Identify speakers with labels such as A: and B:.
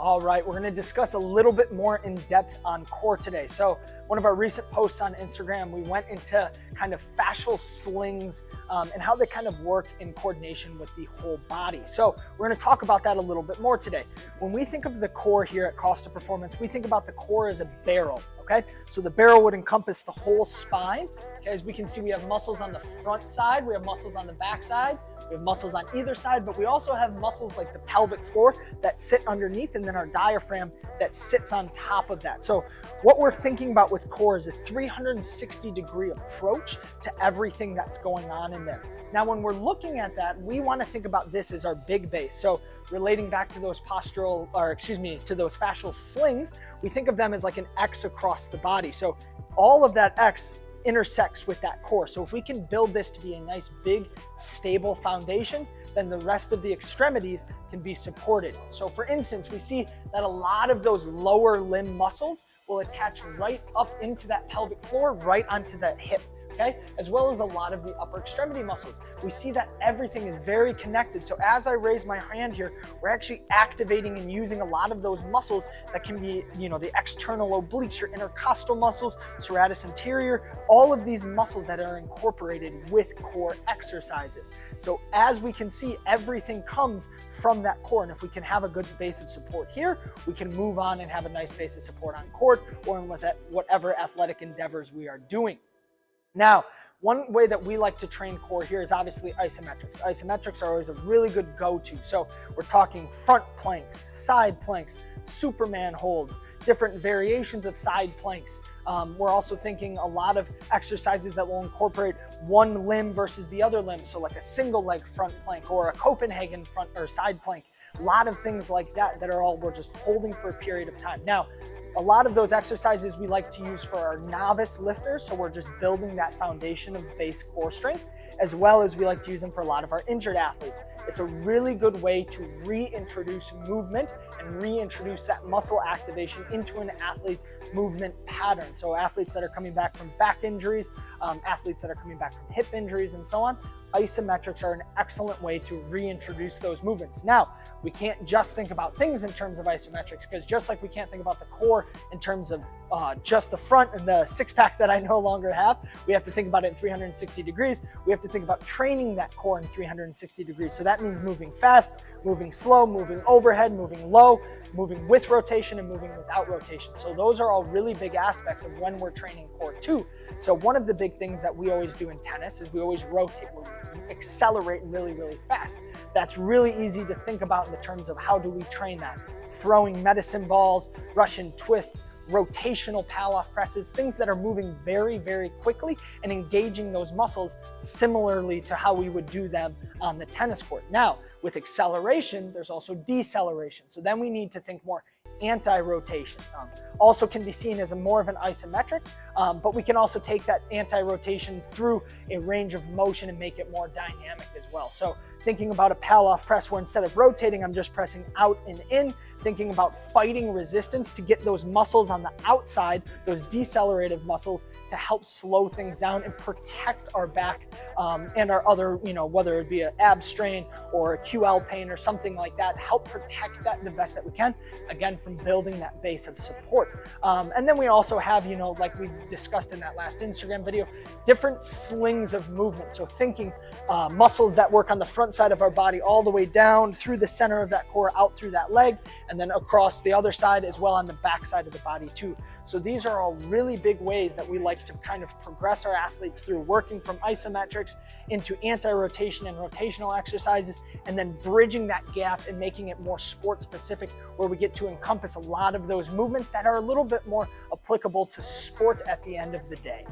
A: All right, we're gonna discuss a little bit more in depth on core today. So one of our recent posts on Instagram, we went into kind of fascial slings and how they kind of work in coordination with the whole body. So we're gonna talk about that a little bit more today. When we think of the core here at Costa Performance, we think about the core as a barrel, okay? So the barrel would encompass the whole spine. Okay, as we can see, we have muscles on the front side, we have muscles on the back side, we have muscles on either side, but we also have muscles like the pelvic floor that sit underneath, and then our diaphragm that sits on top of that. So what we're thinking about with core is a 360-degree approach to everything that's going on in there. Now, when we're looking at that, we want to think about this as our big base. So relating back to those to those fascial slings, we think of them as like an X across the body. So all of that X intersects with that core. So if we can build this to be a nice, big, stable foundation, then the rest of the extremities can be supported. So for instance, we see that a lot of those lower limb muscles will attach right up into that pelvic floor, right onto that hip. Okay, as well as a lot of the upper extremity muscles. We see that everything is very connected. So as I raise my hand here, we're actually activating and using a lot of those muscles that can be, the external obliques, your intercostal muscles, serratus anterior, all of these muscles that are incorporated with core exercises. So as we can see, everything comes from that core. And if we can have a good base of support here, we can move on and have a nice base of support on court or in whatever athletic endeavors we are doing. Now, one way that we like to train core here is obviously isometrics. Isometrics are always a really good go-to. So we're talking front planks, side planks, Superman holds, different variations of side planks. We're also thinking a lot of exercises that will incorporate one limb versus the other limb. So like a single leg front plank or a Copenhagen front or side plank. A lot of things like that we're just holding for a period of time. Now, a lot of those exercises we like to use for our novice lifters, so we're just building that foundation of base core strength, as well as we like to use them for a lot of our injured athletes. It's a really good way to reintroduce movement and reintroduce that muscle activation into an athlete's movement pattern. So athletes that are coming back from back injuries, athletes that are coming back from hip injuries and so on, isometrics are an excellent way to reintroduce those movements. Now, we can't just think about things in terms of isometrics, because just like we can't think about the core in terms of just the front and the six-pack that I no longer have, we have to think about it in 360 degrees. We have to think about training that core in 360 degrees. So that means moving fast, moving slow, moving overhead, moving low, moving with rotation, and moving without rotation. So those are all really big aspects of when we're training core too. So one of the big things that we always do in tennis is we always rotate. We accelerate really, really fast. That's really easy to think about in the terms of how do we train that. Throwing medicine balls, Russian twists, rotational pal-off presses, things that are moving very, very quickly and engaging those muscles similarly to how we would do them on the tennis court. Now, with acceleration, there's also deceleration. So then we need to think more anti-rotation. Also can be seen as more of an isometric, but we can also take that anti-rotation through a range of motion and make it more dynamic as well. So thinking about a pal-off press where instead of rotating, I'm just pressing out and in, thinking about fighting resistance to get those muscles on the outside, those decelerative muscles, to help slow things down and protect our back and our other, whether it be an ab strain or a QL pain or something like that, help protect that the best that we can, again, from building that base of support. And then we also have, like we discussed in that last Instagram video, different slings of movement. So thinking muscles that work on the front side of our body all the way down through the center of that core, out through that leg, and then across the other side as well on the back side of the body too. So these are all really big ways that we like to kind of progress our athletes through, working from isometrics into anti-rotation and rotational exercises, and then bridging that gap and making it more sport specific, where we get to encompass a lot of those movements that are a little bit more applicable to sport at the end of the day.